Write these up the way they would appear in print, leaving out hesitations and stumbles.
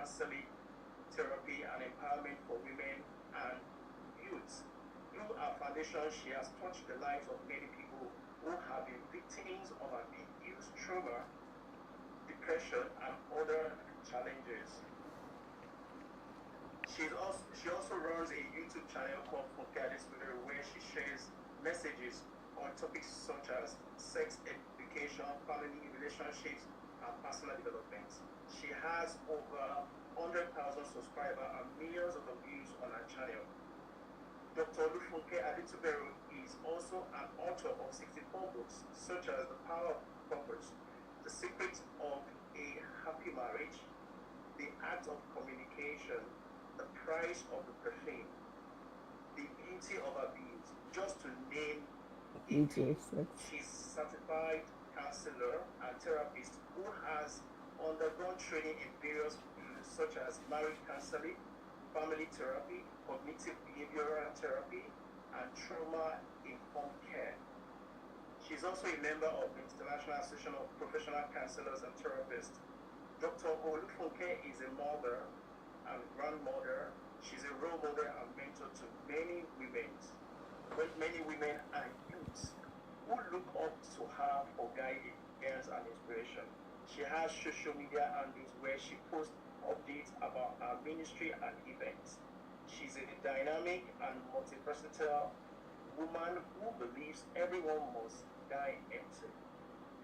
counseling, therapy, and empowerment for women and youth. Through our foundation, she has touched the lives of many people who have been victims of abuse, trauma, depression, and other challenges. She also runs a YouTube channel called Olufunke Adetuberu, where she shares messages on topics such as sex education, family relationships, and personal development. She has over 100,000 subscribers and millions of views on her channel. Dr. Olufunke Adetuberu is also an author of 64 books, such as The Power of Purpose, The Secret of a Happy Marriage, The Art of Communication, The Price of the Perfume, The Beauty of Abuse, just to name a few. She's certified counselor and therapist who has undergone training in various fields such as marriage counseling, family therapy, cognitive behavioral therapy, and trauma-informed care. She's also a member of the International Association of Professional Counselors and Therapists. Dr. Olufunke is a mother and grandmother. She's a role model and mentor to many women and youths who look up to her for guidance and inspiration. She has social media handles where she posts updates about her ministry and events. She's a dynamic and multiversatile woman who believes everyone must die empty.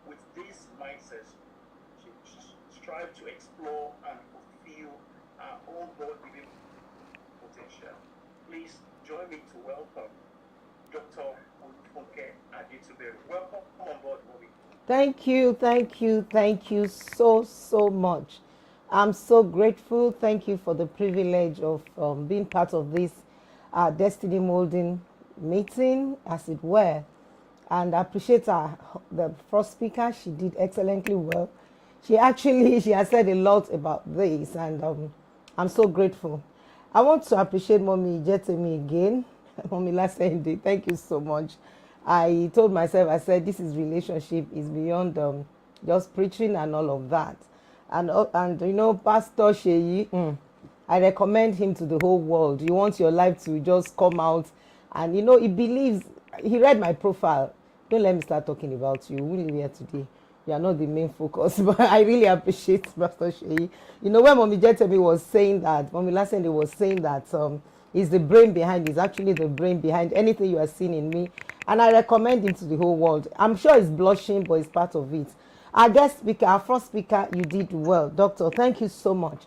With this mindset, she strives to explore and fulfill her own God-given potential. Please join me to welcome Dr. Olufunke Adetuberu. Welcome on board, Bobby. Thank you so much. I'm so grateful. Thank you for the privilege of being part of this destiny molding meeting, as it were. And I appreciate the first speaker. She did excellently well. She has said a lot about this, and I'm so grateful. I want to appreciate Mommy Jetemi again. Mommy Lasende, thank you so much. I told myself, I said, this is relationship is beyond just preaching and all of that. And you know, Pastor Sheyi, I recommend him to the whole world. You want your life to just come out, and you know, he believes. He read my profile. Don't let me start talking about you. We live here today. You are not the main focus, but I really appreciate Pastor Sheyi. You know, when Mommy Jetemi was saying that, Mommy Lasende was saying that he's the brain behind. He's actually the brain behind anything you are seeing in me, and I recommend him to the whole world. I'm sure he's blushing, but he's part of it. Our guest speaker, our first speaker, you did well. Doctor, thank you so much.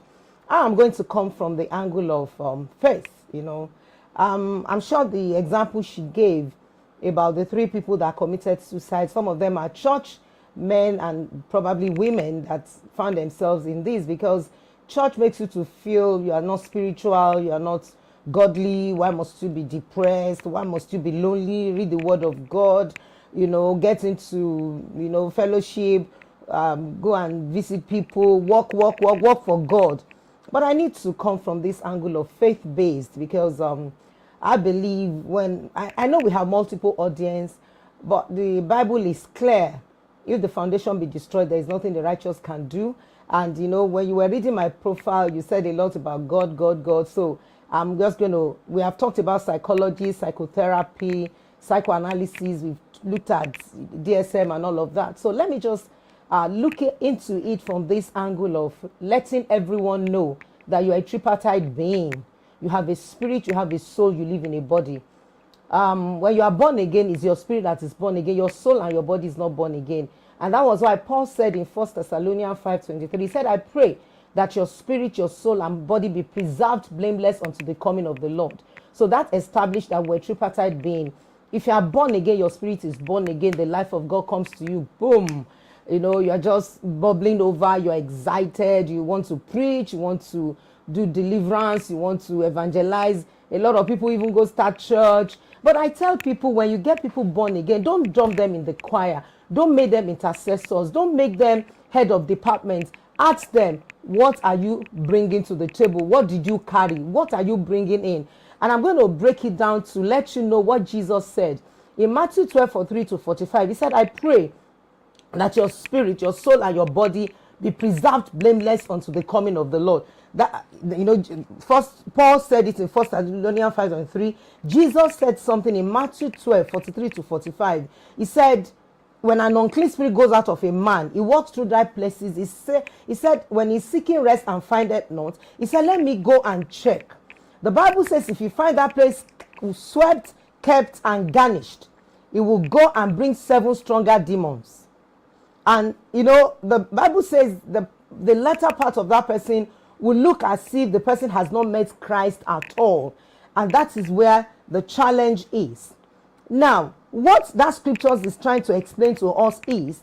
I'm going to come from the angle of faith, you know. I'm sure the example she gave about the 3 people that committed suicide, some of them are church men and probably women that found themselves in this, because church makes you to feel you are not spiritual, you are not godly. Why must you be depressed? Why must you be lonely? Read the word of God, you know, get into, you know, fellowship, go and visit people, walk for God. But I need to come from this angle of faith-based, because I believe when, I know we have multiple audience, but the Bible is clear. If the foundation be destroyed, there is nothing the righteous can do. And, you know, when you were reading my profile, you said a lot about God. So I'm just going to, we have talked about psychology, psychotherapy, psychoanalysis. We've looked at DSM and all of that. So let me just look into it from this angle of letting everyone know that you are a tripartite being. You have a spirit, you have a soul, you live in a body. When you are born again, it's your spirit that is born again. Your soul and your body is not born again. And that was why Paul said in 1 Thessalonians 5:23, he said, I pray that your spirit, your soul, and body be preserved blameless unto the coming of the Lord. So that established that we're a tripartite being. If you are born again, your spirit is born again, the life of God comes to you, boom. You know, you're just bubbling over, you're excited, you want to preach, you want to do deliverance, you want to evangelize. A lot of people even go start church. But I tell people, when you get people born again, don't dump them in the choir. Don't make them intercessors. Don't make them head of departments. Ask them, what are you bringing to the table? What did you carry? What are you bringing in? And I'm going to break it down to let you know what Jesus said. In Matthew 12:43-45, he said, I pray that your spirit, your soul, and your body be preserved blameless unto the coming of the Lord. That, you know, first Paul said it in 1 Thessalonians 5:3. Jesus said something in Matthew 12:43-45. He said, when an unclean spirit goes out of a man, he walks through dry places. He said, when he's seeking rest and findeth not, he said, let me go and check. The Bible says if you find that place swept, kept, and garnished, it will go and bring 7 stronger demons. And, you know, the Bible says the latter part of that person will look as if the person has not met Christ at all. And that is where the challenge is. Now, what that scriptures is trying to explain to us is,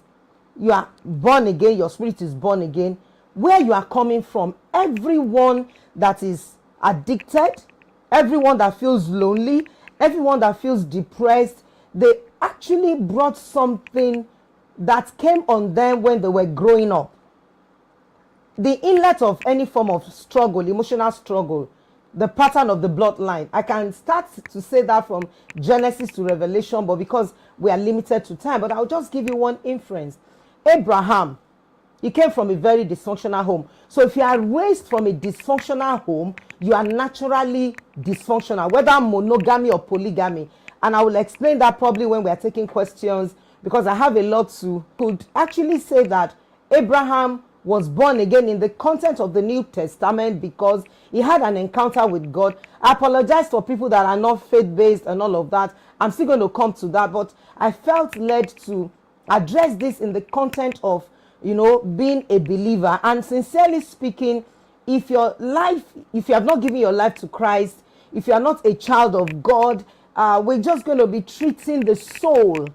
you are born again, your spirit is born again. Where you are coming from, everyone that is addicted, everyone that feels lonely, everyone that feels depressed, they actually brought something that came on them when they were growing up. The inlet of any form of struggle, emotional struggle, the pattern of the bloodline. I can start to say that from Genesis to Revelation, but because we are limited to time, but I'll just give you one inference. Abraham, he came from a very dysfunctional home. So if you are raised from a dysfunctional home, you are naturally dysfunctional, whether monogamy or polygamy. And I will explain that probably when we are taking questions, because I have a lot to could actually say that Abraham was born again in the content of the New Testament because he had an encounter with God. I apologize for people that are not faith-based and all of that. I'm still going to come to that, but I felt led to address this in the content of, you know, being a believer. And sincerely speaking, if you have not given your life to Christ, if you are not a child of God, we're just going to be treating the soul,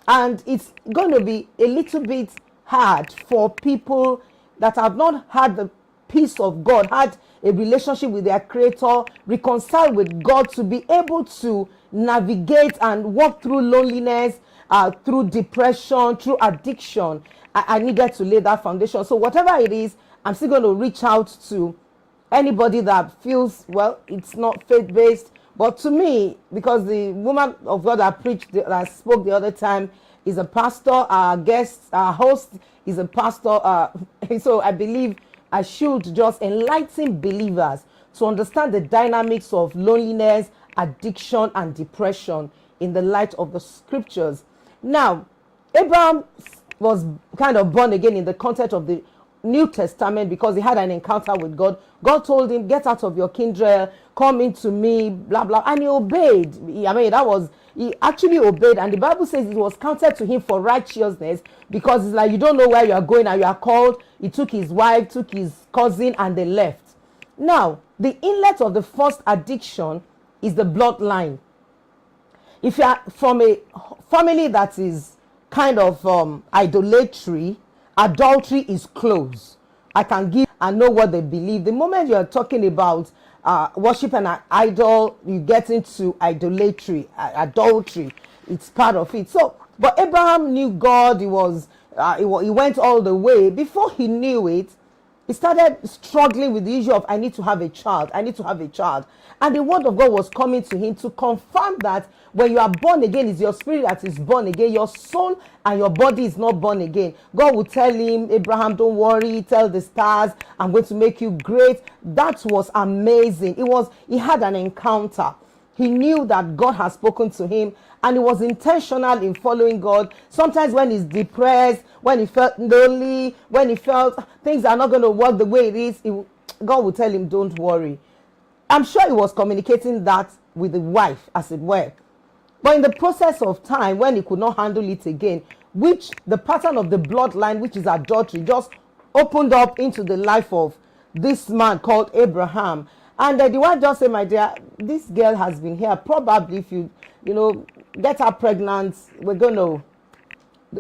and it's going to be a little bit hard for people that have not had the peace of God, had a relationship with their creator, reconciled with God, to be able to navigate and walk through loneliness, through depression, through addiction. I needed to lay that foundation. So whatever it is, I'm still going to reach out to anybody that feels, well, it's not faith-based. But to me, because the woman of God that spoke the other time is a pastor, our guest, our host is a pastor. So I believe I should just enlighten believers to understand the dynamics of loneliness, addiction, and depression in the light of the scriptures. Now, Abraham was kind of born again in the context of the New Testament because he had an encounter with God. God told him, get out of your kindred, come into me, blah, blah. And he obeyed. I mean, he actually obeyed. And the Bible says it was counted to him for righteousness, because it's like, you don't know where you are going and you are called. He took his wife, took his cousin, and they left. Now, the inlet of the first addiction is the bloodline. If you are from a family that is kind of idolatry, adultery is close. I can give and know what they believe. The moment you are talking about worship an idol, you get into idolatry, adultery. It's part of it. So, but Abraham knew God. He went all the way. Before he knew it, he started struggling with the issue of, I need to have a child. I need to have a child. And the word of God was coming to him to confirm that when you are born again, it's your spirit that is born again. Your soul and your body is not born again. God would tell him, Abraham, don't worry, tell the stars, I'm going to make you great. That was amazing. He had an encounter. He knew that God had spoken to him, and he was intentional in following God. Sometimes when he's depressed, when he felt lonely, when he felt things are not going to work the way it is, God would tell him, don't worry. I'm sure he was communicating that with the wife, as it were. But in the process of time, when he could not handle it again, which the pattern of the bloodline, which is adultery, just opened up into the life of this man called Abraham. And the wife just said, my dear, this girl has been here. Probably if you get her pregnant, we're going to,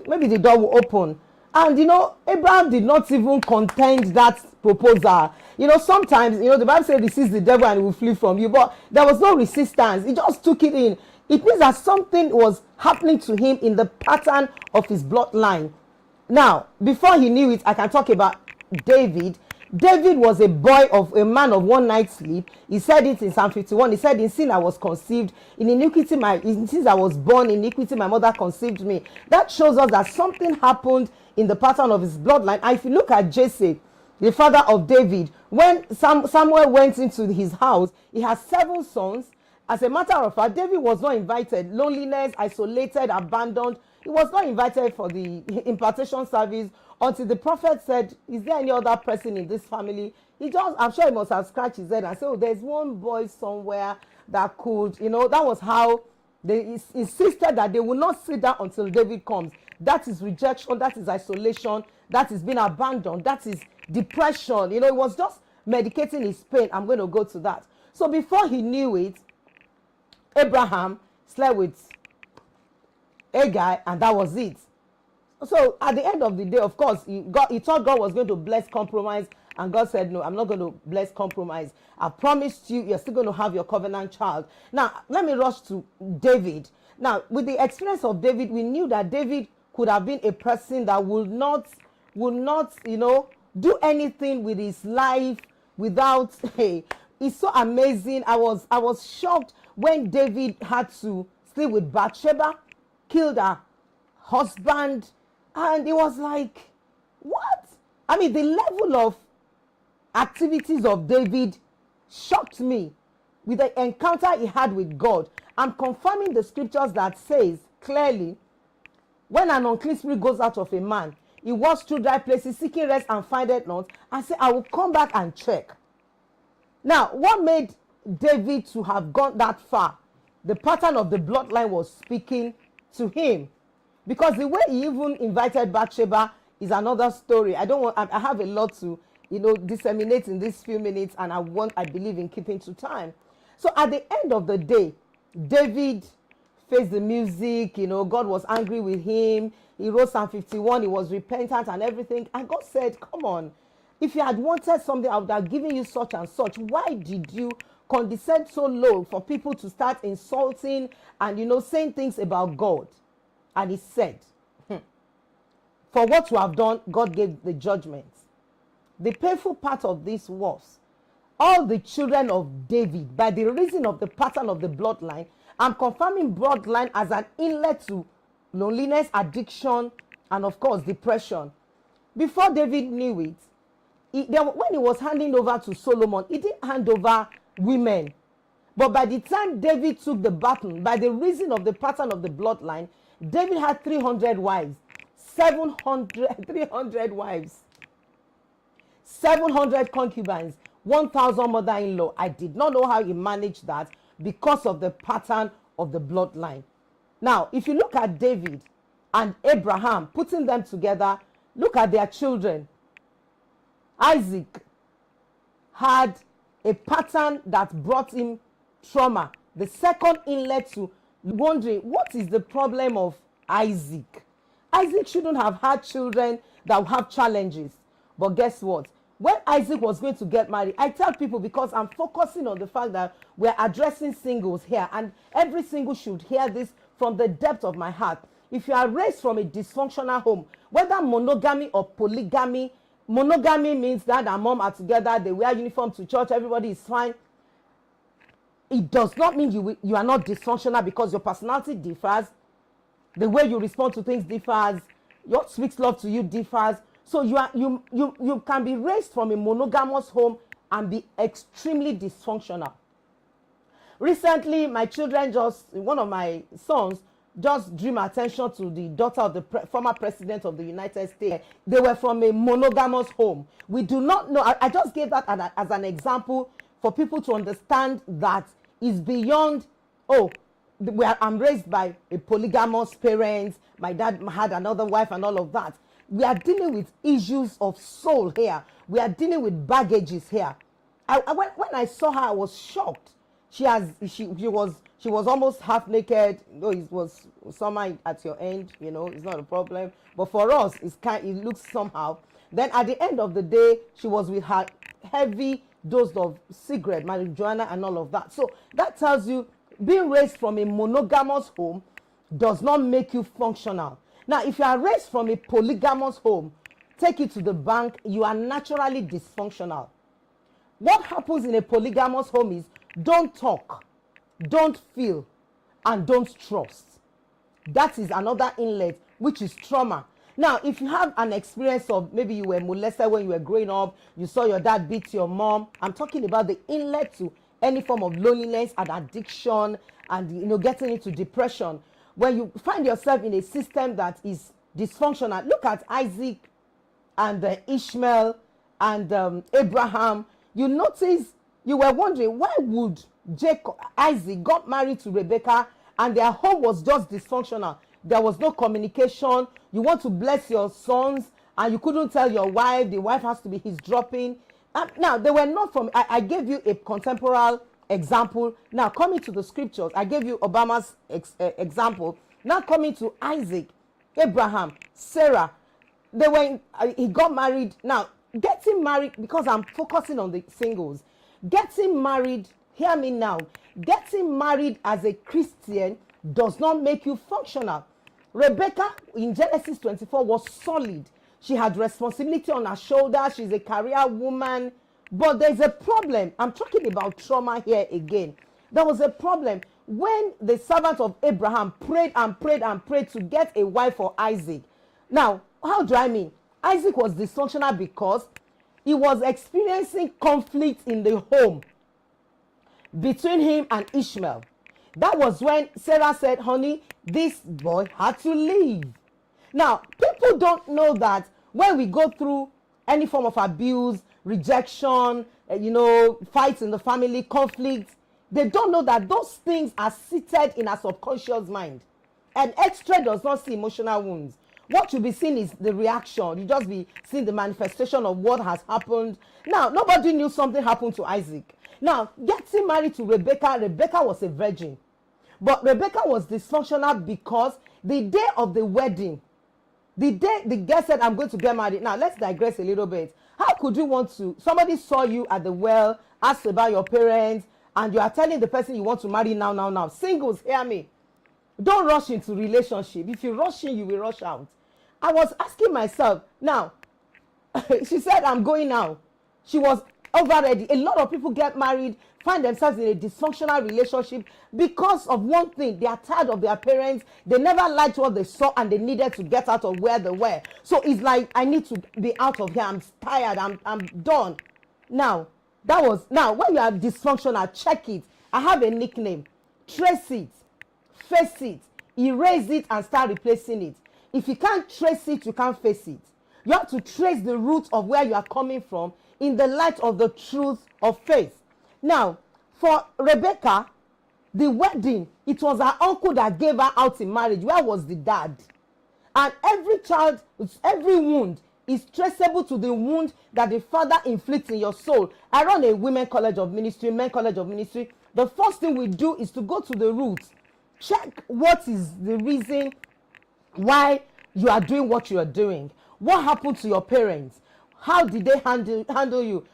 maybe the door will open. And, Abraham did not even contend that proposal. Sometimes, the Bible says resist the devil and he will flee from you. But there was no resistance. He just took it in. It means that something was happening to him in the pattern of his bloodline. Now, before he knew it, I can talk about David. David was a boy of a man of one night's sleep. He said it in Psalm 51. He said, in sin I was conceived, in iniquity since I was born, in iniquity my mother conceived me. That shows us that something happened in the pattern of his bloodline. And if you look at Jesse, the father of David, when Samuel went into his house, he has 7 sons. As a matter of fact, David was not invited. Loneliness, isolated, abandoned. He was not invited for the impartation service until the prophet said, is there any other person in this family? I'm sure he must have scratched his head and said, oh, there's one boy somewhere that could, that was how they insisted that they will not sit down until David comes. That is rejection, that is isolation, that is being abandoned, that is depression. It was just medicating his pain. I'm going to go to that. So before he knew it, Abraham slept with a guy, and that was it. So at the end of the day, of course, he thought God was going to bless compromise, and God said, no, I'm not going to bless compromise. I promised you, you're still going to have your covenant child. Now, let me rush to David. Now, with the experience of David, we knew that David could have been a person that would not, do anything with his life without, hey, it's so amazing. I was shocked when David had to sleep with Bathsheba, killed her husband, and it was like, what? I mean, the level of activities of David shocked me with the encounter he had with God. I'm confirming the scriptures that says clearly, when an unclean spirit goes out of a man, he walks through dry places, seeking rest and findeth not, and say, I will come back and check. Now, what made David to have gone that far? The pattern of the bloodline was speaking to him. Because the way he even invited Bathsheba is another story. I have a lot to, disseminate in these few minutes, and I believe in keeping to time. So at the end of the day, David faced the music, God was angry with him. He wrote Psalm 51, he was repentant and everything. And God said, come on, if you had wanted something, I would have given you such and such. Why did you condescend so low for people to start insulting and, saying things about God? And he said, for what you have done, God gave the judgment. The painful part of this was, all the children of David, by the reason of the pattern of the bloodline, I'm confirming bloodline as an inlet to loneliness, addiction, and of course, depression. Before David knew it, when he was handing over to Solomon, he didn't hand over women. But by the time David took the baton, by the reason of the pattern of the bloodline, David had 300 wives, 300 wives, 700 concubines, 1,000 mother-in-law. I did not know how he managed that because of the pattern of the bloodline. Now, if you look at David and Abraham, putting them together, look at their children. Isaac had a pattern that brought him trauma. The second inlet to wondering, what is the problem of Isaac? Isaac shouldn't have had children that will have challenges. But guess what? When Isaac was going to get married, I tell people, because I'm focusing on the fact that we're addressing singles here, and every single should hear this from the depth of my heart. If you are raised from a dysfunctional home, whether monogamy or polygamy, monogamy means dad and mom are together, they wear uniform to church, everybody is fine. It does not mean you are not dysfunctional, because your personality differs, the way you respond to things differs, what speaks love to you differs. So you can be raised from a monogamous home and be extremely dysfunctional. Recently, one of my sons just drew my attention to the daughter of the former president of the United States. They were from a monogamous home. We do not know. I just gave that as an example for people to understand that it's beyond, I'm raised by a polygamous parents. My dad had another wife and all of that. We are dealing with issues of soul here. We are dealing with baggages here. When I saw her, I was shocked. She was almost half naked. It was somehow at your end, it's not a problem. But for us, it looks somehow. Then at the end of the day, she was with her heavy dose of cigarette, marijuana, and all of that. So that tells you, being raised from a monogamous home does not make you functional. Now, if you are raised from a polygamous home, take it to the bank, you are naturally dysfunctional. What happens in a polygamous home is don't talk, don't feel, and don't trust. That is another inlet, which is trauma. Now, if you have an experience of maybe you were molested when you were growing up, you saw your dad beat your mom, I'm talking about the inlet to any form of loneliness and addiction and getting into depression. When you find yourself in a system that is dysfunctional, look at Isaac and Ishmael and Abraham. You notice, you were wondering, why would Isaac got married to Rebecca and their home was just dysfunctional? There was no communication. You want to bless your sons and you couldn't tell your wife. The wife has to be his dropping. Now, they were not from, I gave you a contemporary example. Now, coming to the scriptures, I gave you Obama's example. Now, coming to Isaac, Abraham, Sarah, he got married. Now, getting married, because I'm focusing on the singles, getting married, hear me now, getting married as a Christian does not make you functional. Rebecca in Genesis 24 was solid. She had responsibility on her shoulders. She's a career woman. But there's a problem. I'm talking about trauma here again. There was a problem when the servant of Abraham prayed and prayed and prayed to get a wife for Isaac. Now, how do I mean? Isaac was dysfunctional because he was experiencing conflict in the home between him and Ishmael. That was when Sarah said, honey, this boy had to leave. Now, people don't know that when we go through any form of abuse, rejection, fights in the family, conflict, they don't know that those things are seated in our subconscious mind. And X-ray does not see emotional wounds. What you'll be seeing is the reaction. You just be seeing the manifestation of what has happened. Now, nobody knew something happened to Isaac. Now, getting married to Rebecca was a virgin. But Rebecca was dysfunctional because the day of the wedding, the day the girl said, I'm going to get married. Now, let's digress a little bit. How could you want to, somebody saw you at the well, asked about your parents, and you are telling the person you want to marry now. Singles, hear me. Don't rush into relationship. If you rush in, you will rush out. I was asking myself, now, she said, I'm going now. She was over ready. A lot of people get married, find themselves in a dysfunctional relationship because of one thing. They are tired of their parents. They never liked what they saw and they needed to get out of where they were. So it's like, I need to be out of here. I'm tired. I'm done. Now, when you are dysfunctional, check it. I have a nickname. Trace it. Face it. Erase it and start replacing it. If you can't trace it, you can't face it. You have to trace the root of where you are coming from in the light of the truth of faith. Now, for Rebecca, the wedding, it was her uncle that gave her out in marriage. Where was the dad? And every child, every wound is traceable to the wound that the father inflicts in your soul. I run a women college of ministry, men college of ministry. The first thing we do is to go to the roots. Check what is the reason why you are doing what you are doing. What happened to your parents? How did they handle you?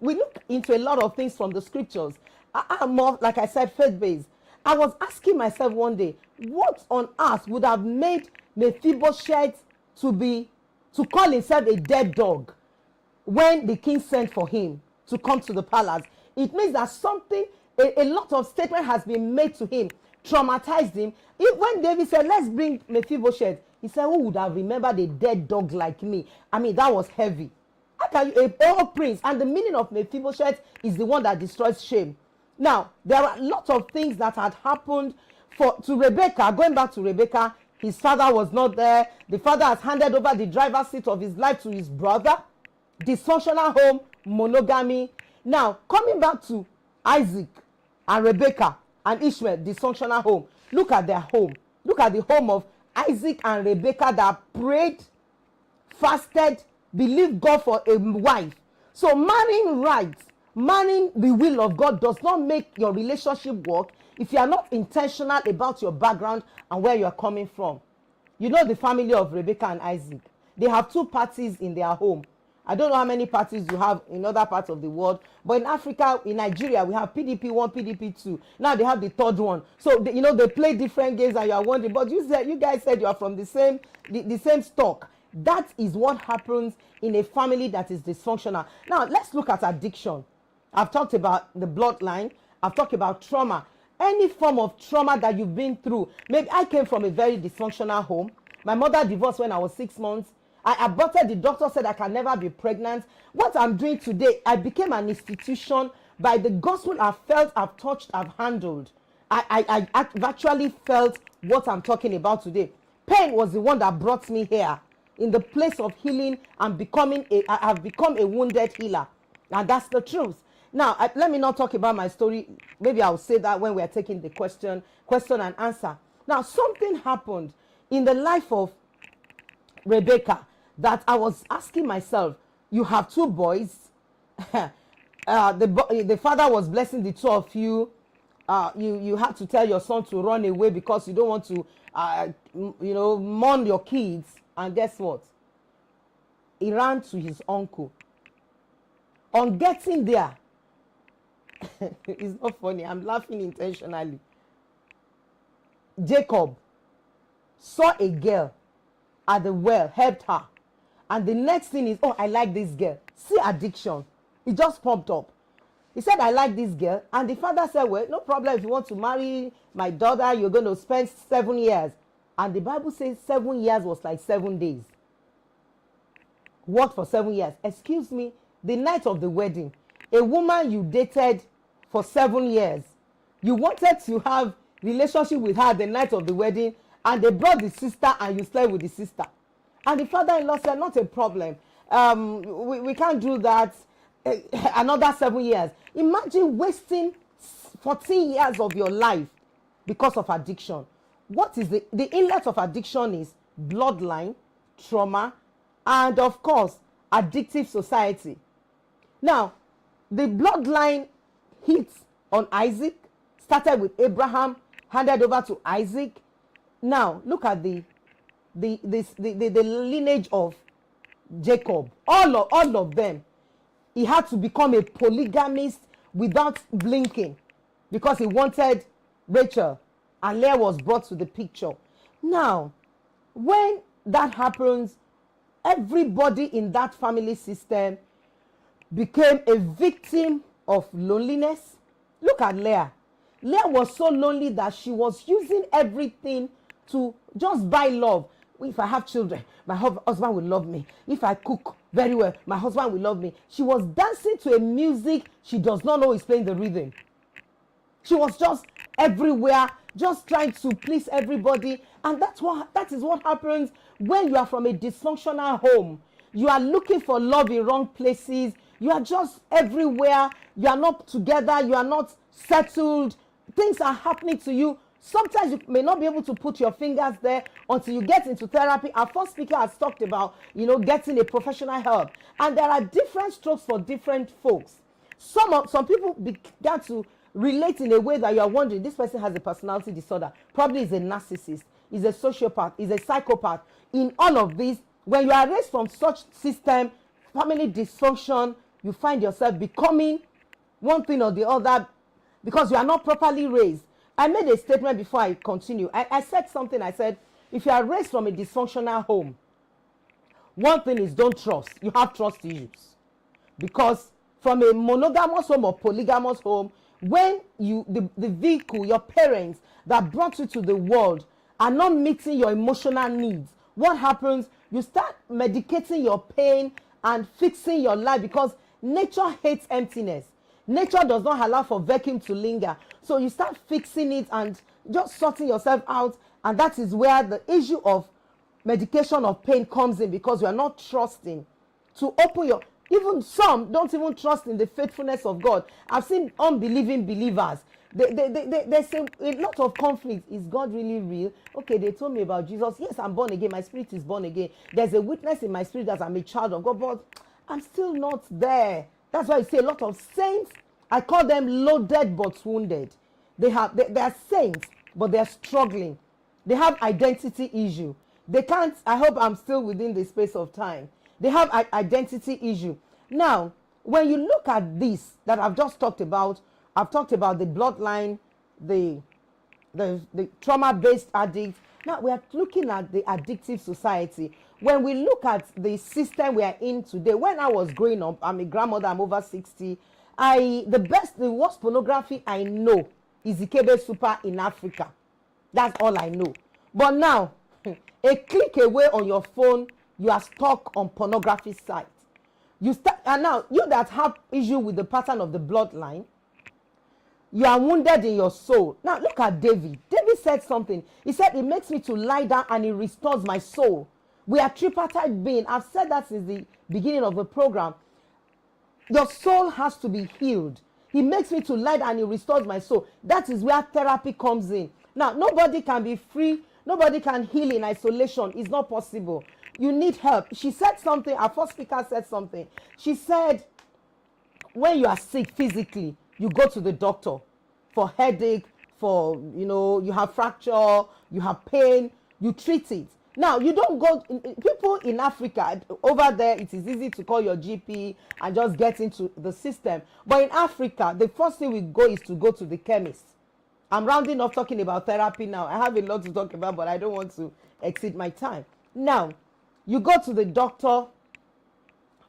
We look into a lot of things from the scriptures. I'm more, like I said, faith-based. I was asking myself one day, what on earth would have made Mephibosheth to call himself a dead dog when the king sent for him to come to the palace? It means that a lot of statement has been made to him, traumatized him. When David said, let's bring Mephibosheth, he said, who would have remembered a dead dog like me? I mean, that was heavy. How can you, a old prince? And the meaning of Mephibosheth is the one that destroys shame. Now, there are lots of things that had happened to Rebecca. Going back to Rebecca, his father was not there. The father has handed over the driver's seat of his life to his brother. Dysfunctional home, monogamy. Now, coming back to Isaac and Rebecca and Ishmael, dysfunctional home. Look at their home. Look at the home of Isaac and Rebecca that prayed, fasted, believed God for a wife. So marrying right, marrying the will of God does not make your relationship work if you are not intentional about your background and where you are coming from. You know the family of Rebecca and Isaac. They have two parties in their home. I don't know how many parties you have in other parts of the world, but in Africa, in Nigeria, we have PDP 1, PDP 2. Now they have the third one. So, they play different games and you are wondering, but you guys said you are from the same stock. That is what happens in a family that is dysfunctional. Now, let's look at addiction. I've talked about the bloodline. I've talked about trauma. Any form of trauma that you've been through. Maybe I came from a very dysfunctional home. My mother divorced when I was 6 months. I aborted. The doctor said I can never be pregnant. What I'm doing today, I became an institution by the gospel I've felt, I've touched, I've handled. I've actually felt what I'm talking about today. Pain was the one that brought me here. In the place of healing, I've become a wounded healer. And that's the truth. Now, let me not talk about my story. Maybe I'll say that when we are taking the question and answer. Now, something happened in the life of Rebecca that I was asking myself, you have 2 boys. The father was blessing the 2 of you. You had to tell your son to run away because you don't want to, mourn your kids. And guess what? He ran to his uncle. On getting there, it's not funny, I'm laughing intentionally. Jacob saw a girl at the well, helped her. And the next thing is, oh, I like this girl. See, addiction. It just popped up. He said, I like this girl. And the father said, well, no problem. If you want to marry my daughter, you're going to spend 7 years. And the Bible says 7 years was like 7 days. What for 7 years? Excuse me, the night of the wedding, a woman you dated for 7 years, you wanted to have relationship with her the night of the wedding, and they brought the sister and you slept with the sister. And the father-in-law said, not a problem. We can't do that. Another 7 years. Imagine wasting 14 years of your life because of addiction. What is the inlet of addiction is bloodline, trauma, and of course, addictive society. Now, the bloodline hits on Isaac, started with Abraham, handed over to Isaac. Now, look at the lineage of Jacob. All of them. He had to become a polygamist without blinking because he wanted Rachel, and Leah was brought to the picture. Now, when that happens, everybody in that family system became a victim of loneliness. Look at Leah. Leah was so lonely that she was using everything to just buy love. If I have children, my husband will love me. If I cook very well, my husband will love me. She was dancing to a music she does not know is playing the rhythm. She was just everywhere, just trying to please everybody. And that is what happens when you are from a dysfunctional home. You are looking for love in wrong places. You are just everywhere. You are not together. You are not settled. Things are happening to you. Sometimes you may not be able to put your fingers there until you get into therapy. Our first speaker has talked about, getting a professional help. And there are different strokes for different folks. Some people began to relate in a way that you are wondering, this person has a personality disorder. Probably is a narcissist, is a sociopath, is a psychopath. In all of this, when you are raised from such system, family dysfunction, you find yourself becoming one thing or the other because you are not properly raised. I made a statement before I continue. I said something. I said, if you are raised from a dysfunctional home, one thing is don't trust. You have trust issues. Because from a monogamous home or polygamous home, when the vehicle, your parents that brought you to the world are not meeting your emotional needs, what happens? You start medicating your pain and fixing your life because nature hates emptiness. Nature does not allow for vacuum to linger. So you start fixing it and just sorting yourself out. And that is where the issue of medication of pain comes in, because you are not trusting to open your... Even some don't even trust in the faithfulness of God. I've seen unbelieving believers. They say a lot of conflict. Is God really real? Okay, they told me about Jesus. Yes, I'm born again. My spirit is born again. There's a witness in my spirit that I'm a child of God, but I'm still not there. That's why I say a lot of saints, I call them loaded but wounded. They are saints, but they're struggling. They have identity issue. They can't, I hope I'm still within the space of time. They have an identity issue. Now, when you look at this that I've just talked about, I've talked about the bloodline, the trauma-based addict. Now we are looking at the addictive society. when we look at the system we are in today, when I was growing up, I'm a grandmother, I'm over 60. The worst pornography I know is Ikebe Super in Africa. That's all I know. But now, a click away on your phone, you are stuck on pornography sites. And now, you that have issue with the pattern of the bloodline, you are wounded in your soul. Now, look at David. David said something. He said, it makes me to lie down and it restores my soul. We are tripartite being. I've said that since the beginning of the program. Your soul has to be healed. He makes me to lie down and he restores my soul. That is where therapy comes in. Now, nobody can be free. Nobody can heal in isolation. It's not possible. You need help. She said something. Our first speaker said something. She said, when you are sick physically, you go to the doctor for headache, for, you have fracture, you have pain, you treat it. Now, you don't go, people in Africa, over there, it is easy to call your GP and just get into the system. But in Africa, the first thing we go is to go to the chemist. I'm rounding off talking about therapy now. I have a lot to talk about, but I don't want to exceed my time. Now, you go to the doctor.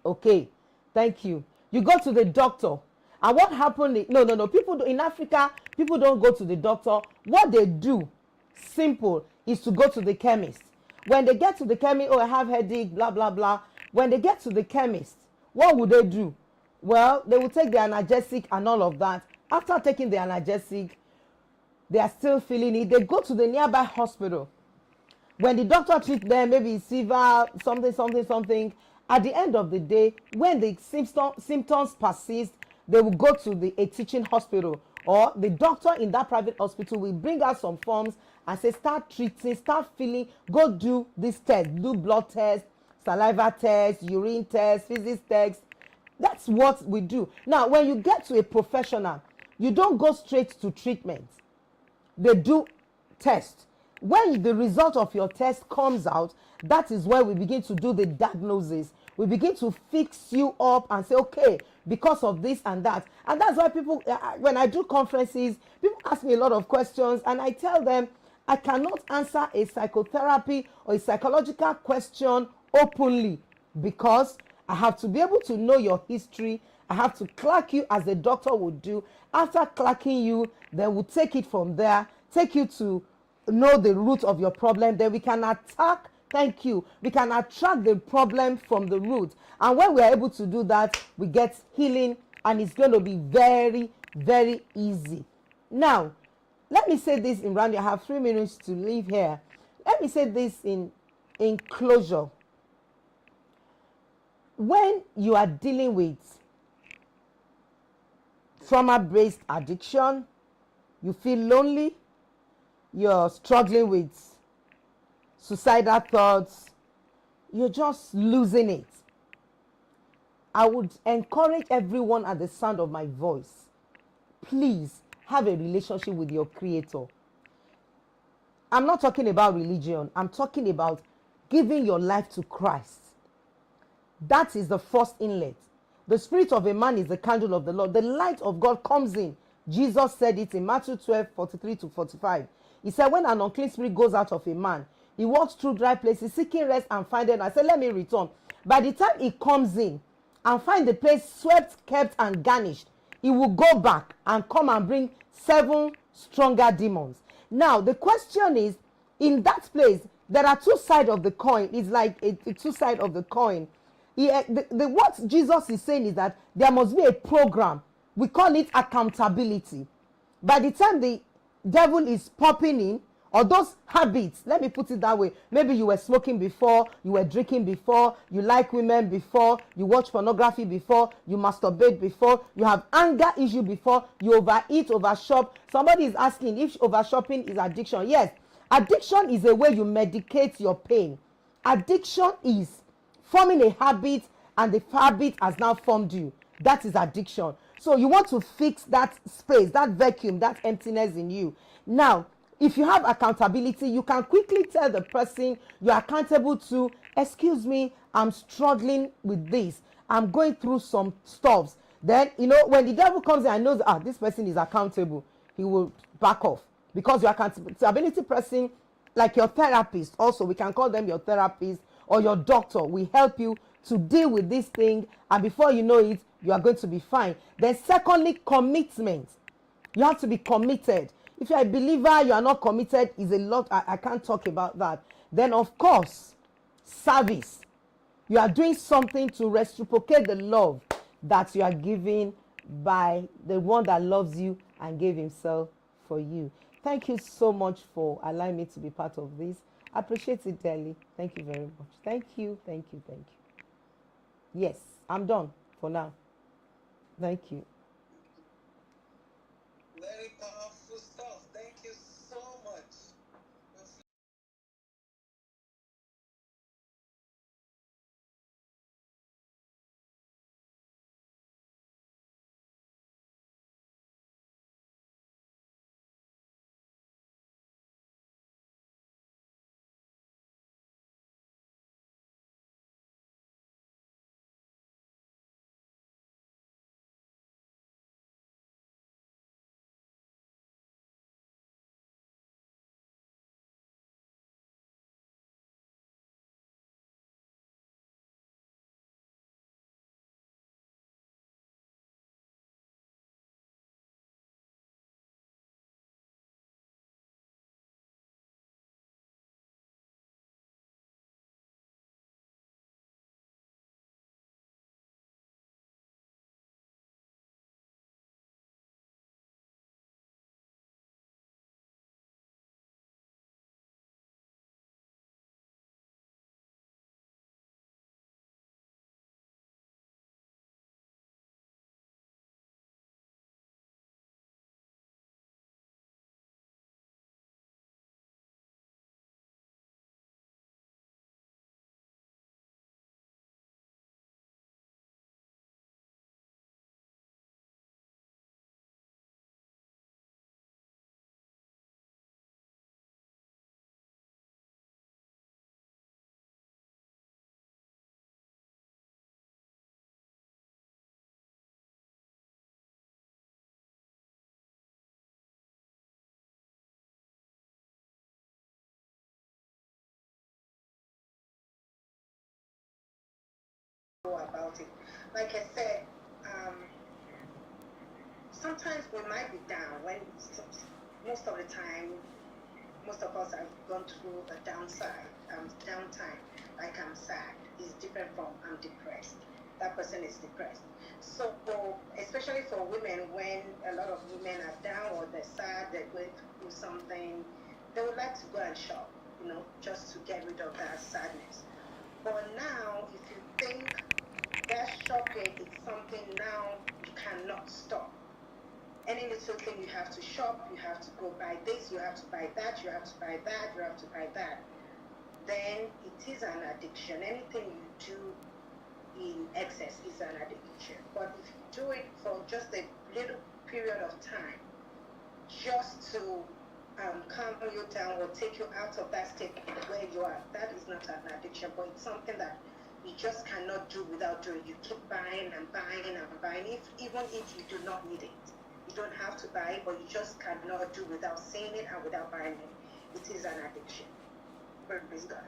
Okay, thank you. You go to the doctor. And what happened? No. In Africa, people don't go to the doctor. What they do, simple, is to go to the chemist. When they get to the chemist, I have headache, blah, blah, blah. When they get to the chemist, what would they do? Well, they will take the analgesic and all of that. After taking the analgesic, they are still feeling it. They go to the nearby hospital. When the doctor treats them, maybe fever, something. At the end of the day, when the symptoms persist, they will go to a teaching hospital, or the doctor in that private hospital will bring out some forms and say, start treating, start feeling, go do this test, do blood test, saliva test, urine test, physics test. That's what we do. Now, when you get to a professional, you don't go straight to treatment. They do tests. When the result of your test comes out, that is where we begin to do the diagnosis. We begin to fix you up and say, okay, because of this and that. And that's why people, when I do conferences, people ask me a lot of questions and I tell them, I cannot answer a psychotherapy or a psychological question openly because I have to be able to know your history. I have to clock you as the doctor would do. After clocking you, then we'll take it from there, take you to know the root of your problem. Then we can attack, thank you, we can attract the problem from the root. And when we're able to do that, we get healing and it's going to be very, very easy. Now, let me say this in round. I have 3 minutes to leave here. Let me say this in closure. When you are dealing with trauma-based addiction, you feel lonely, you're struggling with suicidal thoughts, you're just losing it. I would encourage everyone at the sound of my voice, please have a relationship with your Creator. I'm not talking about religion. I'm talking about giving your life to Christ. That is the first inlet. The spirit of a man is the candle of the Lord. The light of God comes in. Jesus said it in Matthew 12:43-45. He said, when an unclean spirit goes out of a man, he walks through dry places, seeking rest and finding. I said, let me return. By the time he comes in and find the place swept, kept, and garnished, he will go back and come and bring 7 stronger demons. Now, the question is, in that place, there are 2 sides of the coin. It's like a 2 sides of the coin. What Jesus is saying is that there must be a program. We call it accountability. By the time the devil is popping in, or those habits, let me put it that way. Maybe you were smoking before, you were drinking before, you like women before, you watch pornography before, you masturbate before, you have anger issue before, you overeat, overshop. Somebody is asking if overshopping is addiction. Yes, addiction is a way you medicate your pain. Addiction is forming a habit and the habit has now formed you. That is addiction. So you want to fix that space, that vacuum, that emptiness in you. Now, if you have accountability, you can quickly tell the person you're accountable to, excuse me, I'm struggling with this. I'm going through some stuffs. Then, when the devil comes in and knows, this person is accountable, he will back off. Because your accountability person, like your therapist also, we can call them your therapist or your doctor will help you to deal with this thing, and before you know it, you are going to be fine. Then secondly, commitment. You have to be committed. If you're a believer, you are not committed, is a lot. I can't talk about that. Then of course, service. You are doing something to reciprocate the love that you are giving by the one that loves you and gave himself for you. Thank you so much for allowing me to be part of this. I appreciate it dearly. Thank you very much. Thank you, thank you, thank you. Yes, I'm done for now. Thank you. Very powerful stuff. Thank you so much. About it. Like I said, sometimes we might be down when most of the time, most of us have gone through a downtime. Like I'm sad is different from I'm depressed. That person is depressed. So especially for women, when a lot of women are down or they're sad, they're going through something, they would like to go and shop, just to get rid of that sadness. But now, if you think that shopping is something now you cannot stop. Any little thing you have to shop, you have to go buy this, you have to buy that, you have to buy that, you have to buy that. Then it is an addiction. Anything you do in excess is an addiction. But if you do it for just a little period of time, just to calm you down or take you out of that state where you are, that is not an addiction, but it's something that you just cannot do without doing. You keep buying and buying and buying, even if you do not need it. You don't have to buy it, but you just cannot do without seeing it and without buying it. It is an addiction. Praise God.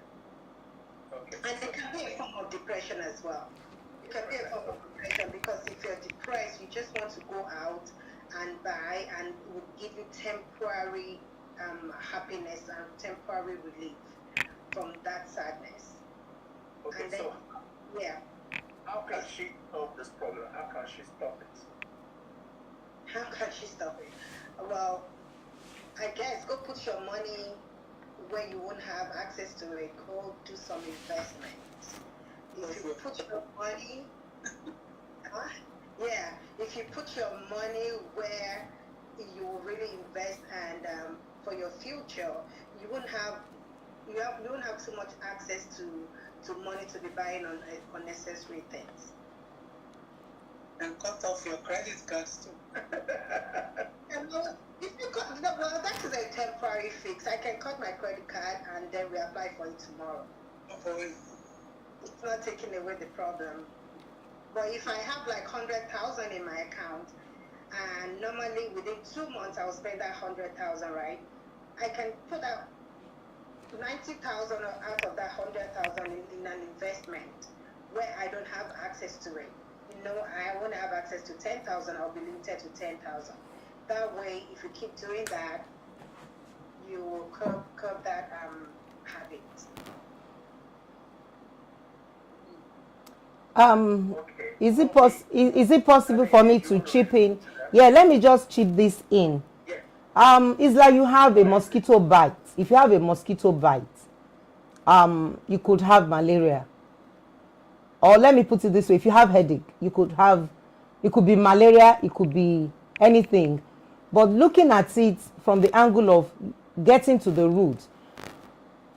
Okay. And it can be a form of depression as well. It can be a form of depression because if you're depressed, you just want to go out and buy, and it will give you temporary happiness and temporary relief from that sadness. Okay, And then, so yeah. how can she solve this problem? How can she stop it? How can she stop it? Well, I guess go put your money where you won't have access to it. Go do some investments. If you put your money, yeah, if you put your money where you will really invest and for your future, you won't have too much access to money to be buying on unnecessary things. And cut off your credit cards too. And if you cut, well, that is a temporary fix. I can cut my credit card and then reapply for it tomorrow. It's not taking away the problem. But if I have like 100,000 in my account, and normally within 2 months I will spend that 100,000, right? I can put out 90,000 out of that 100,000 in an investment where I don't have access to it. I want to have access to 10,000. I'll be limited to 10,000. That way, if you keep doing that, you will curb that habit. Is it possible for me to chip in? Yeah, let me just chip this in. It's like you have a mosquito bite. If you have a mosquito bite, you could have malaria. Or let me put it this way: if you have headache, it could be malaria, it could be anything. But looking at it from the angle of getting to the root,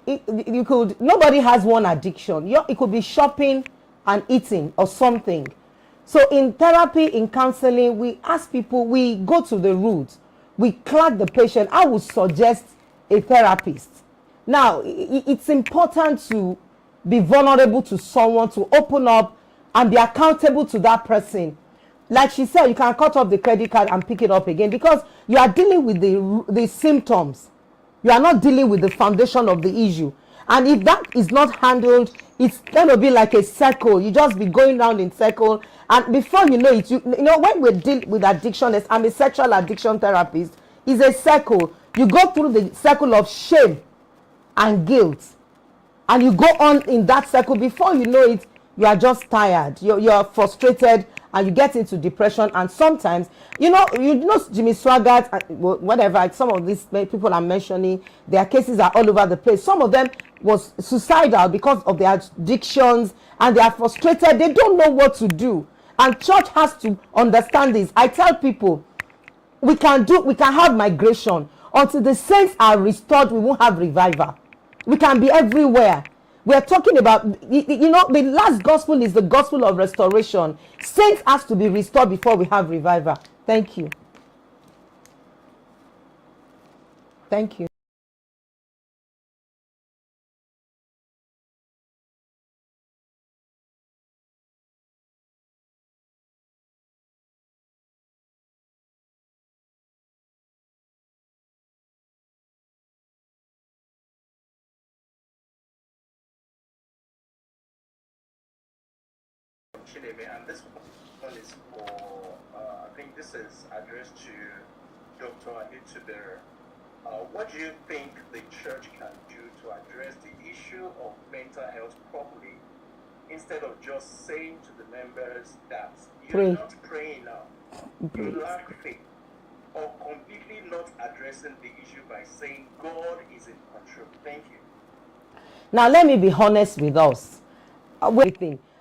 nobody has one addiction. It could be shopping and eating or something. So in therapy, in counseling, we ask people, we go to the root, we crack the patient. I would suggest a therapist. Now, it's important to be vulnerable to someone, to open up and be accountable to that person. Like she said, you can cut off the credit card and pick it up again because you are dealing with the symptoms. You are not dealing with the foundation of the issue. And if that is not handled, it's going to be like a circle. You just be going round in circle. And before you know it, when we deal with addiction, I'm a sexual addiction therapist, it's a circle. You go through the circle of shame and guilt. And you go on in that circle. Before you know it, you are just tired. You're frustrated and you get into depression. And sometimes, Jimmy Swaggart, whatever, some of these people I'm mentioning, their cases are all over the place. Some of them was suicidal because of their addictions and they are frustrated. They don't know what to do. And church has to understand this. I tell people, we can have migration. Until the saints are restored, we won't have revival. We can be everywhere. We are talking about, the last gospel is the gospel of restoration. Saints has to be restored before we have revival. Thank you. Thank you. And this one is for, I think this is addressed to Dr. Adetuberu. What do you think the church can do to address the issue of mental health properly, instead of just saying to the members that you're not praying now, you lack faith, or completely not addressing the issue by saying God is in control? Thank you. Now let me be honest with us.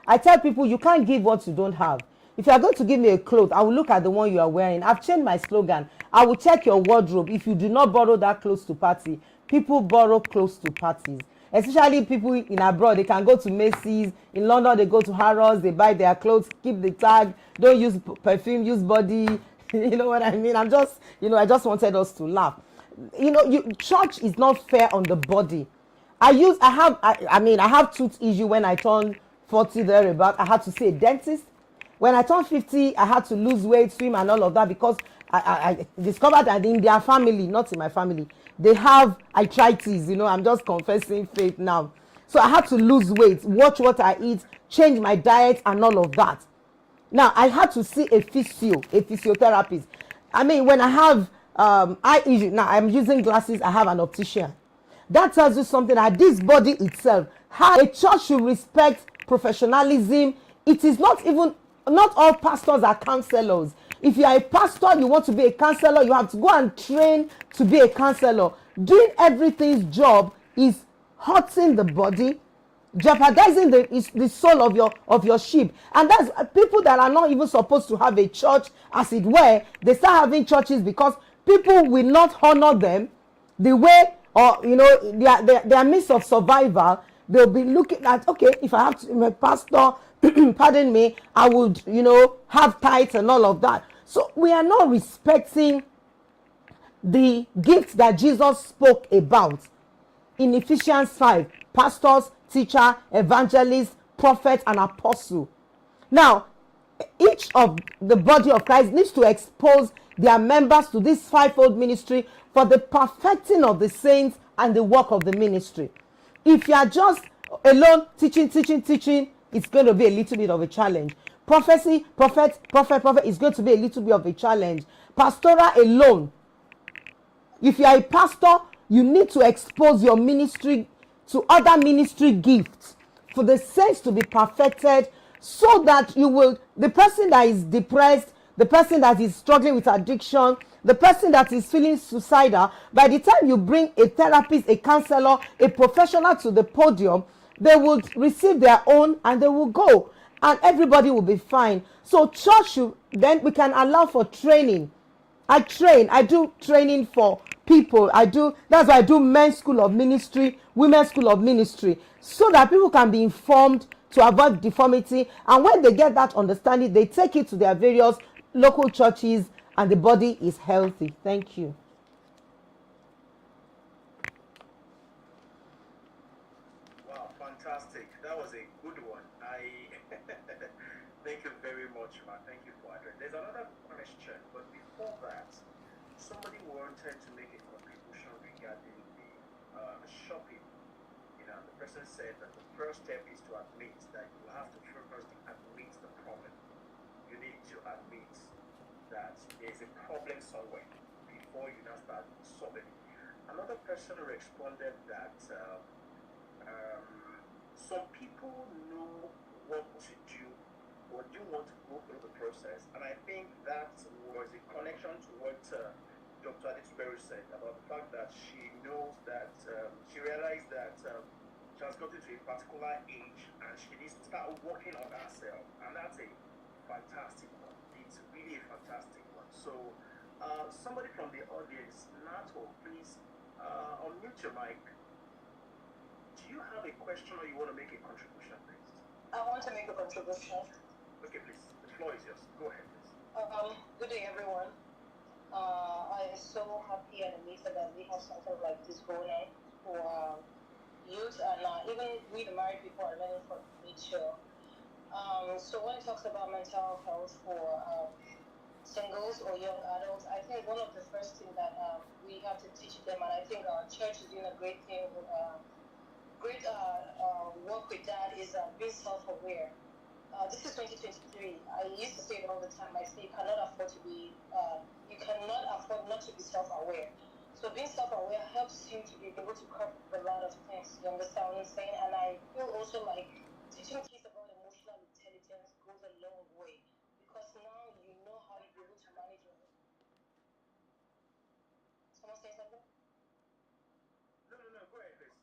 I tell people you can't give what you don't have. If you are going to give me a cloth, I will look at the one you are wearing. I've changed my slogan. I will check your wardrobe. If you do not borrow that clothes to party, people borrow clothes to parties. Especially people in abroad, they can go to Macy's. In London, they go to Harrods, they buy their clothes, keep the tag, don't use perfume, use body. You know what I mean? I just wanted us to laugh. Church is not fair on the body. I have tooth issue when I turned 40 thereabout. I had to see a dentist. When I turned 50, I had to lose weight, swim and all of that because I discovered that in their family, not in my family, they have arthritis. I'm just confessing faith now. So I had to lose weight, watch what I eat, change my diet and all of that. Now I had to see a physiotherapist. When I have eye issue, now I'm using glasses, I have an optician. That tells you something that this body itself, how a church should respect professionalism. It is not all pastors are counselors. If you are a pastor, you want to be a counselor, you have to go and train to be a counselor. Doing everything's job is hurting the body, jeopardizing the soul of your sheep. And that's people that are not even supposed to have a church, as it were. They start having churches because people will not honor them the way, or their means of survival. They'll be looking at, okay, if I have to be a pastor, pardon me, I would, have tithes and all of that. So we are not respecting the gifts that Jesus spoke about in Ephesians 5. Pastors, teacher, evangelist, prophet, and apostle. Now, each of the body of Christ needs to expose their members to this fivefold ministry for the perfecting of the saints and the work of the ministry. If you are just alone teaching, it's going to be a little bit of a challenge. Prophecy, prophet, is going to be a little bit of a challenge. Pastoral alone, if you are a pastor, you need to expose your ministry to other ministry gifts for the saints to be perfected, so that you will, the person that is depressed, the person that is struggling with addiction, the person that is feeling suicidal, by the time you bring a therapist, a counselor, a professional to the podium, they will receive their own and they will go, and everybody will be fine. So church should, then we can allow for training. I do training for people. That's why I do men's school of ministry, women's school of ministry, so that people can be informed to avoid deformity. And when they get that understanding, they take it to their various local churches and the body is healthy. Thank you. Wow, fantastic. That was a good one. Thank you very much, man. Thank you for addressing. There's another question, but before that, somebody wanted to make a contribution regarding the shopping. The person said that the first step is to admit that you have to first admit the problem. You need to admit that there's a problem somewhere before you now start solving it. Another person responded that some people know what to do or do want to go through the process, and I think that was a connection to what Dr. Adetuberu said about the fact that she knows that she realized that she has gotten to a particular age and she needs to start working on herself, and that's a fantastic one. It's really a fantastic one. So somebody from the audience, Nato, please unmute your mic. Do you have a question or you want to make a contribution, please? I want to make a contribution. Okay, please. The floor is yours. Go ahead, please. Good day, everyone. I am so happy and amazed that we have something like this going on for youth, and even we, the married people, are learning from each other. So when it talks about mental health for singles or young adults, I think one of the first things that we have to teach them, and I think our church is doing a great thing, great work with that, is being self-aware. This is 2023. I used to say it all the time. I say you cannot afford not to be self-aware. So being self-aware helps you to be able to cope with a lot of things. You understand what I'm saying? And I feel also like teaching kids about emotional intelligence goes a long way, because now you know how to be able to manage your. Someone say something? No, go ahead, please.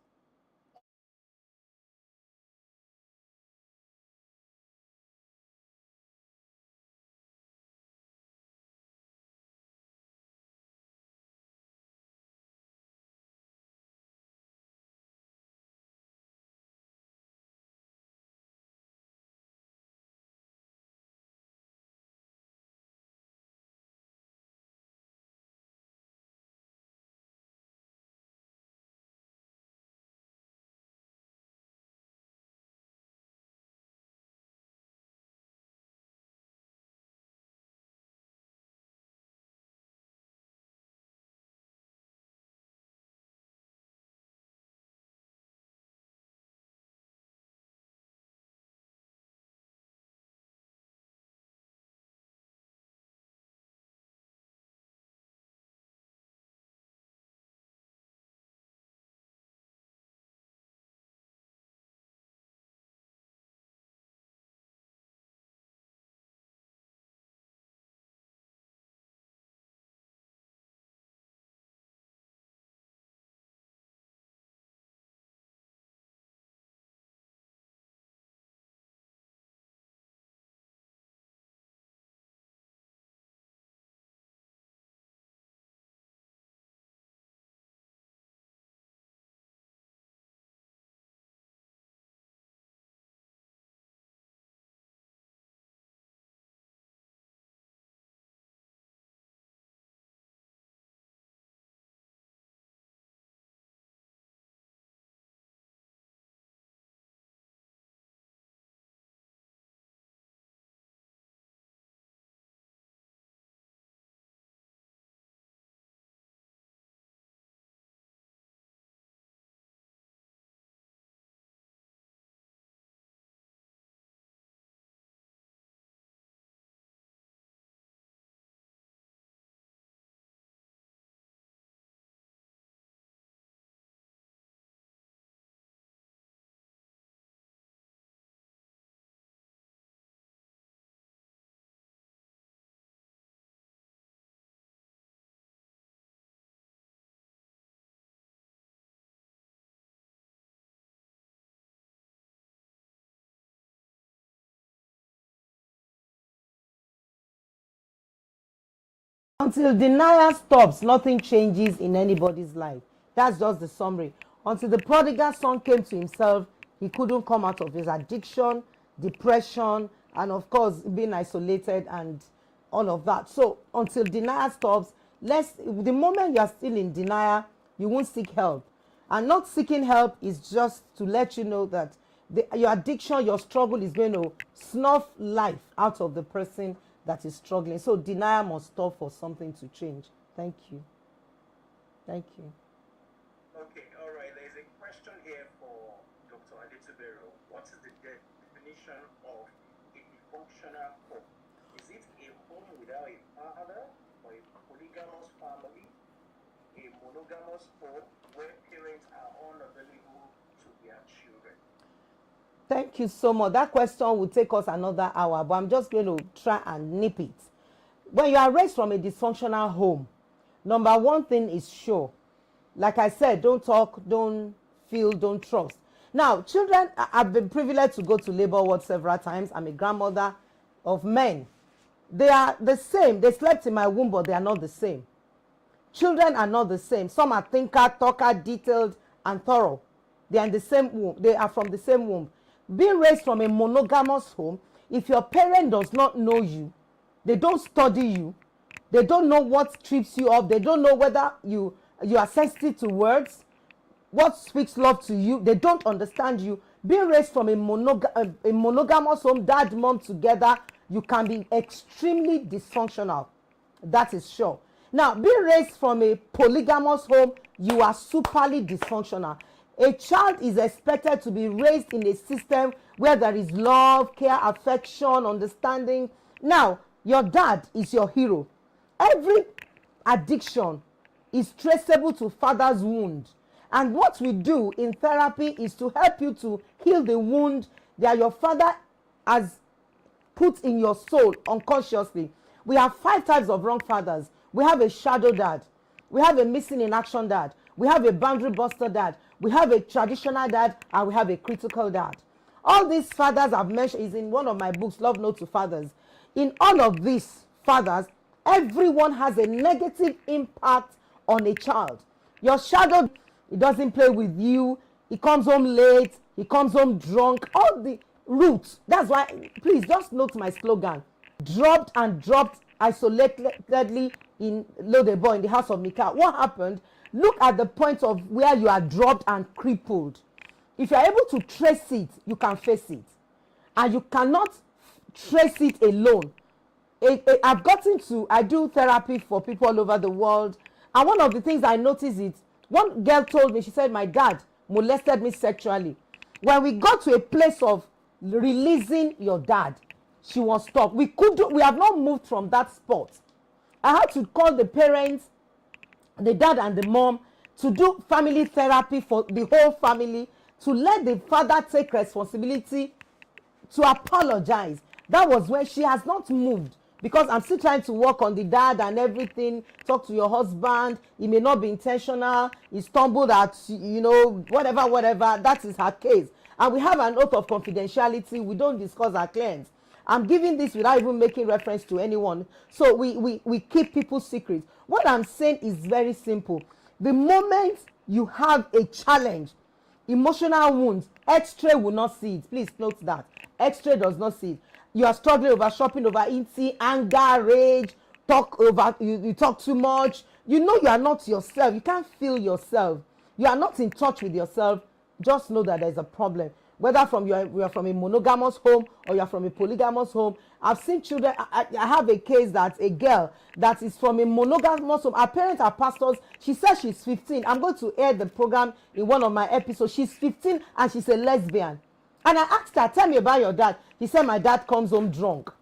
Until denial stops, nothing changes in anybody's life. That's just the summary. Until the prodigal son came to himself, he couldn't come out of his addiction, depression, and of course, being isolated and all of that. So until denial stops, the moment you are still in denial, you won't seek help. And not seeking help is just to let you know that your addiction, your struggle is going to snuff life out of the person that is struggling. So denial must stop for something to change. Thank you. Thank you. Okay, all right. There's a question here for Dr. Adetuberu. What is the definition of a dysfunctional home? Is it a home without a father, or a polygamous family, a monogamous home where parents are unavailable to their children? Thank you so much. That question will take us another hour, but I'm just going to try and nip it. When you are raised from a dysfunctional home, number one thing is sure. Like I said, don't talk, don't feel, don't trust. Now, children, I've been privileged to go to labor ward several times. I'm a grandmother of men. They are the same. They slept in my womb, but they are not the same. Children are not the same. Some are thinker, talker, detailed, and thorough. They are in the same womb. They are from the same womb. Being raised from a monogamous home, if your parent does not know you, they don't study you, they don't know what trips you up, they don't know whether you are sensitive to words, what speaks love to you, they don't understand you. Being raised from a monogamous home, dad, mom together, you can be extremely dysfunctional. That is sure. Now, being raised from a polygamous home, you are superly dysfunctional. A child is expected to be raised in a system where there is love, care, affection, understanding. Now, your dad is your hero. Every addiction is traceable to father's wound. And what we do in therapy is to help you to heal the wound that your father has put in your soul unconsciously. We have 5 types of wrong fathers. We have a shadow dad. We have a missing in action dad. We have a boundary buster dad. We have a traditional dad, and we have a critical dad. All these fathers I've mentioned is in one of my books, Love Note to Fathers. In all of these fathers, everyone has a negative impact on a child. Your shadow, he doesn't play with you. He comes home late. He comes home drunk. All the roots. That's why, please just note my slogan. Dropped isolatedly in Lodebo in the house of Micah. What happened? Look at the point of where you are dropped and crippled. If you are able to trace it, you can face it. And you cannot trace it alone. I do therapy for people all over the world. And one of the things I noticed is, one girl told me, she said, my dad molested me sexually. When we got to a place of releasing your dad, she was stopped. We have not moved from that spot. I had to call the parents, the dad and the mom, to do family therapy for the whole family, to let the father take responsibility, to apologize. That was when she has not moved, because I'm still trying to work on the dad and everything. Talk to your husband. He may not be intentional. He stumbled at, whatever. That is her case. And we have an oath of confidentiality. We don't discuss our clients. I'm giving this without even making reference to anyone. So we keep people's secrets. What I'm saying is very simple. The moment you have a challenge, emotional wounds, X-ray will not see it. Please note that. X-ray does not see it. You are struggling over shopping, over eating, anger, rage, you talk too much. You know you are not yourself. You can't feel yourself. You are not in touch with yourself. Just know that there's a problem. Whether you are from a monogamous home or you are from a polygamous home. I've seen children. I have a case that a girl that is from a monogamous home. Her parents are pastors. She says she's 15. I'm going to air the program in one of my episodes. She's 15 and she's a lesbian. And I asked her, tell me about your dad. He said, my dad comes home drunk.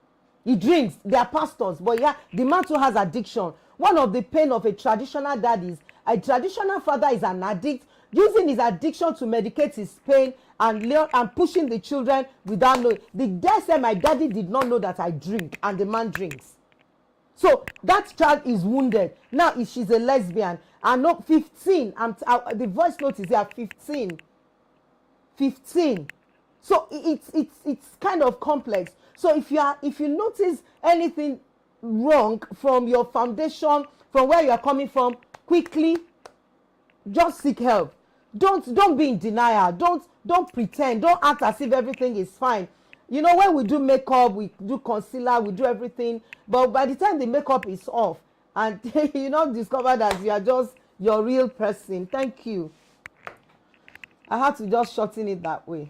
He drinks. They are pastors. But yeah, the man too has addiction. One of the pain of a traditional dad is a traditional father is an addict, using his addiction to medicate his pain and pushing the children without knowing. The guy said, my daddy did not know that I drink, and the man drinks. So that child is wounded. Now, if she's a lesbian, and not 15, the voice note is there, 15. So it's kind of complex. So if you notice anything wrong from your foundation, from where you are coming from, quickly just seek help. Don't be in denial. Don't pretend. Don't act as if everything is fine. You know, when we do makeup, we do concealer, we do everything, but by the time the makeup is off and you not discover that you are just your real person. Thank you. I had to just shorten it that way.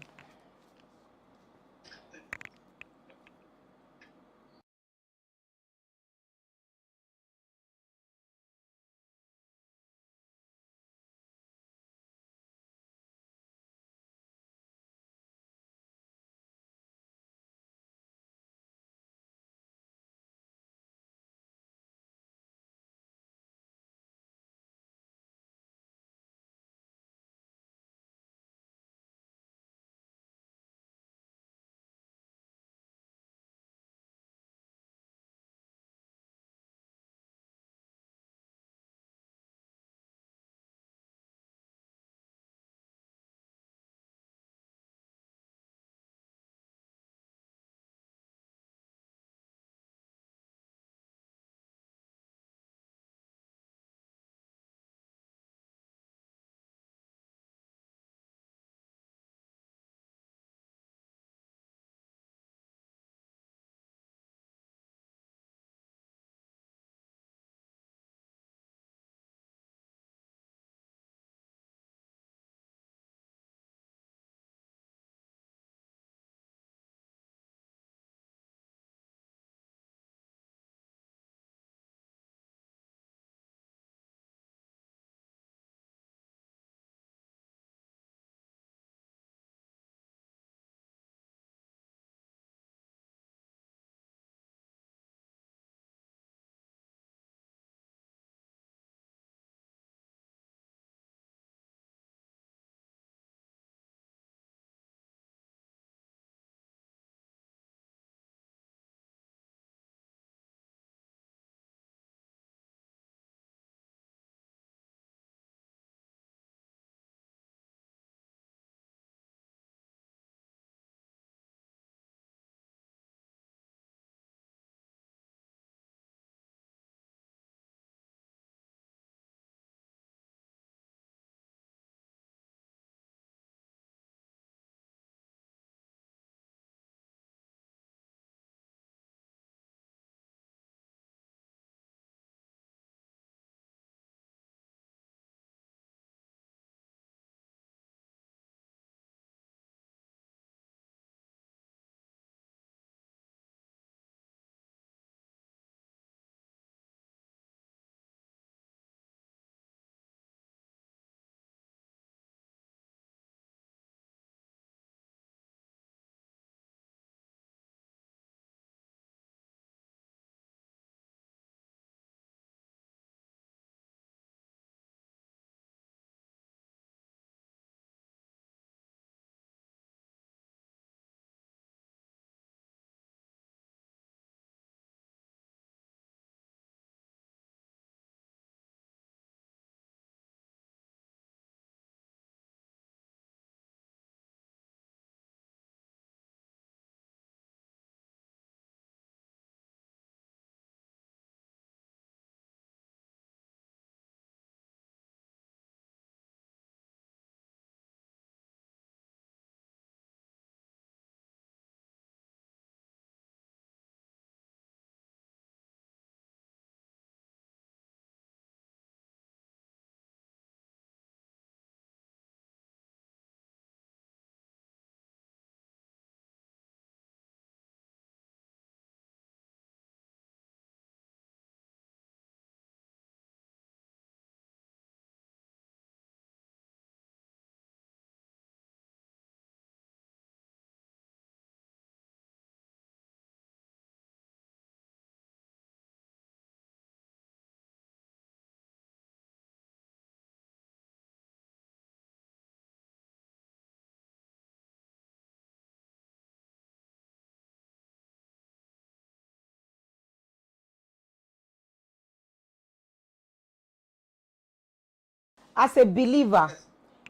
As a believer,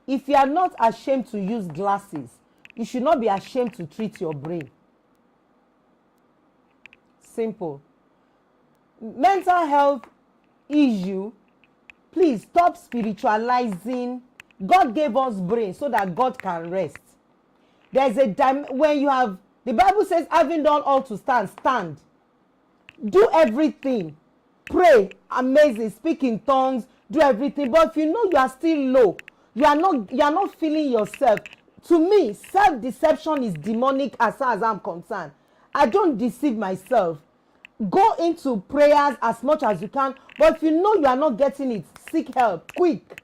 if you are not ashamed to use glasses, you should not be ashamed to treat your brain. Simple. mental health issue, please stop spiritualizing. God gave us brain so that God can rest. There's a time when you have, the Bible says, having done all to stand, stand. Do everything. Pray, amazing, speak in tongues, do everything. But if you know you are still low, you are not feeling yourself. To me, self-deception is demonic as far as I'm concerned. I don't deceive myself. Go into prayers as much as you can, but if you know you are not getting it, seek help quick.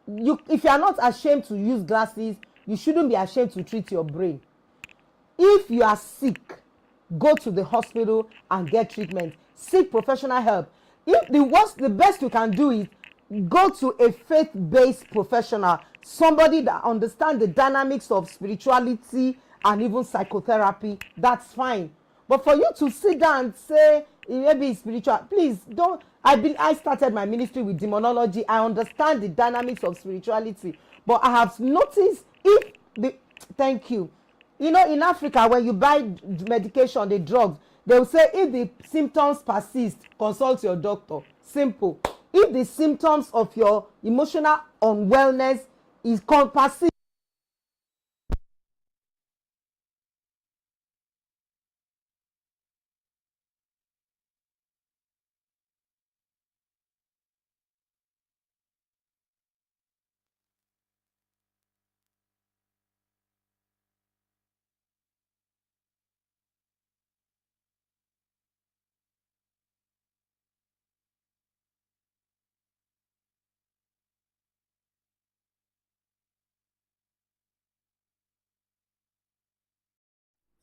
If you are not ashamed to use glasses, you shouldn't be ashamed to treat your brain. If you are sick, go to the hospital and get treatment. Seek professional help. If the best you can do is go to a faith-based professional, somebody that understands the dynamics of spirituality and even psychotherapy. That's fine. But for you to sit down and say maybe it's spiritual, please don't. I started my ministry with demonology. I understand the dynamics of spirituality, but I have noticed if the thank you. You know, in Africa, when you buy medication, the drugs, they will say if the symptoms persist, consult your doctor. Simple. If the symptoms of your emotional unwellness is persist,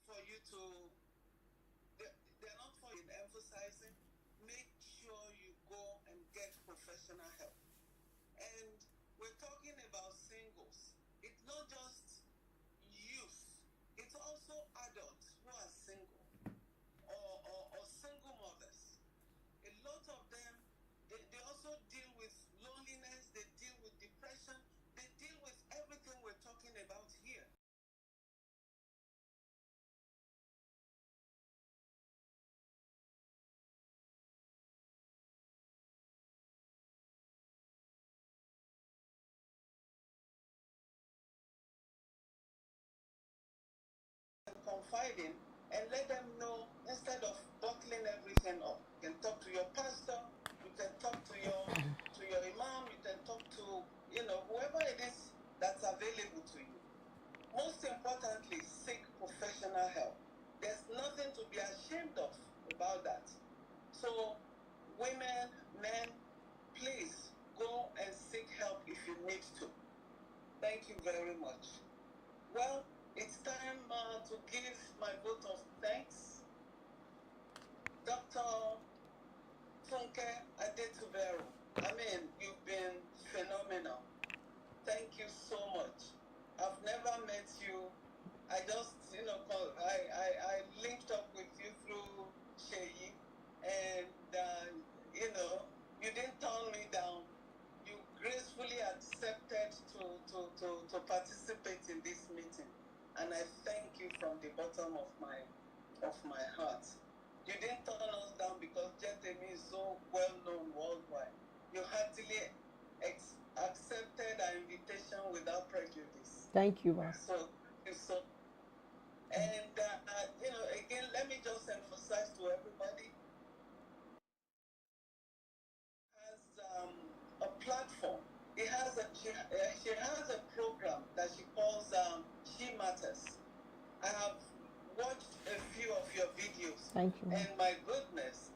For you to, they're not for in emphasizing, make sure you go and get professional help. And we're talking about singles. It's not just youth, it's also adults who are single or single mothers. A lot of them, they also deal with loneliness, they deal with depression, they deal with everything we're talking about here. Confiding and let them know, instead of bottling everything up. You can talk to your pastor, you can talk to your imam, you can talk to whoever it is that's available to you. Most importantly, seek professional help. There's nothing to be ashamed of about that. So women, men, please go and seek help if you need to. Thank you very much. Well, it's time to give my vote of thanks. Dr. Funke Adetuberu, you've been phenomenal. Thank you so much. I've never met you. I just, I linked up with you through Sheyi, and, you didn't turn me down. You gracefully accepted to participate in this meeting. And I thank you from the bottom of my heart. You didn't turn us down because Jetemi is so well known worldwide. You heartily accepted our invitation without prejudice. thank you, ma. And again, let me just emphasize to everybody, has a platform. She has a program that she calls She Matters. I have watched a few of your videos. Thank you, ma. And my goodness,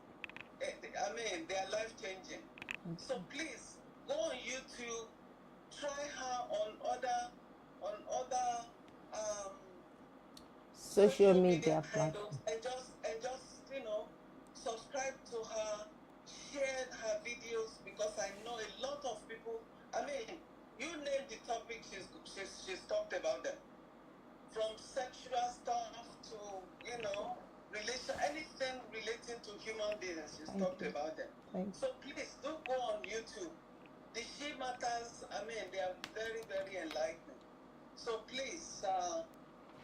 they are life-changing. So please, go on YouTube, try her on other Social media handles, platform. and just subscribe to her, share her videos, because I know a lot of people. You name the topic, she's talked about them, from sexual stuff to anything relating to human beings. She's talked about them. So please do go on YouTube. The She Matters, they are very, very enlightening. So please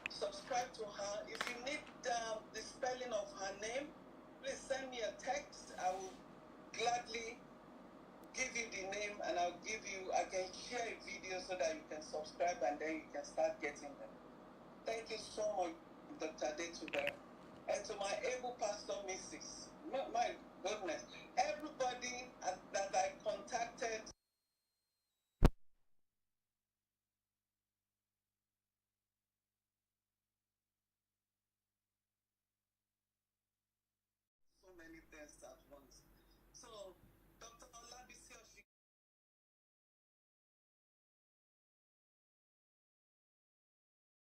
subscribe to her. If you need the spelling of her name, please send me a text. I I can share a video so that you can subscribe and then you can start getting them. Thank you so much, Dr. Adetuberu. And to my able pastor, Mrs. My goodness, everybody that I contacted. So many things at